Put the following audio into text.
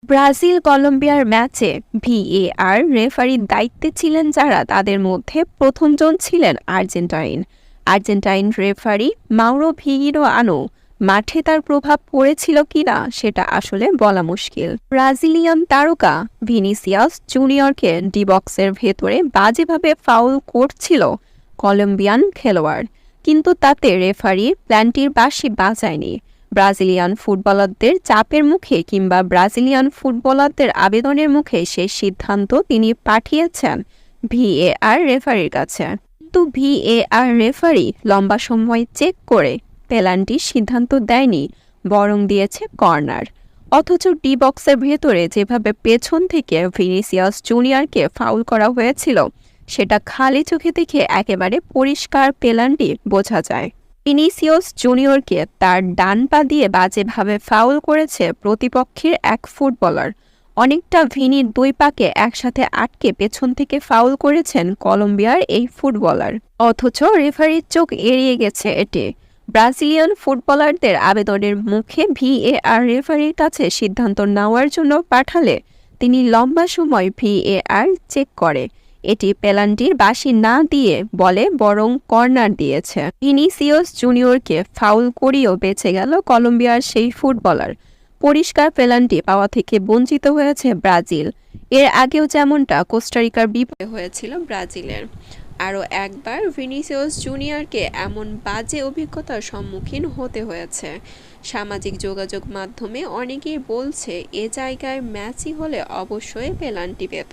Brazil কলম্বিয়ার ম্যাচে VAR রেফারির দায়িত্বে ছিলেন যারা, তাদের মধ্যে প্রথমজন ছিলেন আর্জেন্টাইন রেফারি মাউরো ভিগিরো আনো। মাঠে তার প্রভাব পড়েছিল কিনা সেটা আসলে বলা মুশকিল। ব্রাজিলিয়ান তারকা ভিনিসিয়াস জুনিয়রকে ডি বক্সের ভেতরে বাজেভাবে ফাউল করছিল কলম্বিয়ান খেলোয়াড়, কিন্তু তাতে রেফারি প্ল্যানটির বাঁশি বাজায়নি। ব্রাজিলিয়ান ফুটবলারদের চাপের মুখে কিংবা ব্রাজিলিয়ান ফুটবলারদের আবেদনের মুখে সেই সিদ্ধান্ত তিনি পাঠিয়েছেন ভিএআর রেফারির কাছে। কিন্তু ভিএআর রেফারি লম্বা সময় চেক করে পেনাল্টির সিদ্ধান্ত দেয়নি, বরং দিয়েছে কর্নার। অথচ ডি বক্সের ভেতরে যেভাবে পেছন থেকে ভিনিসিয়াস জুনিয়রকে ফাউল করা হয়েছিল সেটা খালি চোখে দেখে একেবারে পরিষ্কার পেনাল্টি বোঝা যায়। ভিনিসিয়াস জুনিয়রকে তার ডান পা দিয়ে বাজেভাবে ফাউল করেছে প্রতিপক্ষের এক ফুটবলার। অনেকটা ভিনির দুই পাকে একসাথে আটকে পেছন থেকে ফাউল করেছেন কলম্বিয়ার এই ফুটবলার, অথচ রেফারির চোখ এড়িয়ে গেছে এটি। ব্রাজিলিয়ান ফুটবলারদের আবেদনের মুখে ভিএআর রেফারির কাছে সিদ্ধান্ত নেওয়ার জন্য পাঠালে তিনি লম্বা সময় ভিএআর চেক করে এটি পেনাল্টির বাঁশি না দিয়ে বলে বরং কর্নার দিয়েছে। ভিনিসিয়াস জুনিয়রকে ফাউল করিয়েও বেঁচে গেল কলম্বিয়ার সেই ফুটবলার। পরিষ্কার পেনাল্টি পাওয়া থেকে বঞ্চিত হয়েছে ব্রাজিল। এর আগেও যেমনটা কোস্টারিকার বিপক্ষে হয়েছিল ব্রাজিলের। আরও একবার ভিনিসিয়াস জুনিয়রকে এমন বাজে অভিজ্ঞতার সম্মুখীন হতে হয়েছে। সামাজিক যোগাযোগ মাধ্যমে অনেকেই বলছে এ জায়গায় ম্যাচই হলে অবশ্যই পেনাল্টি পেত।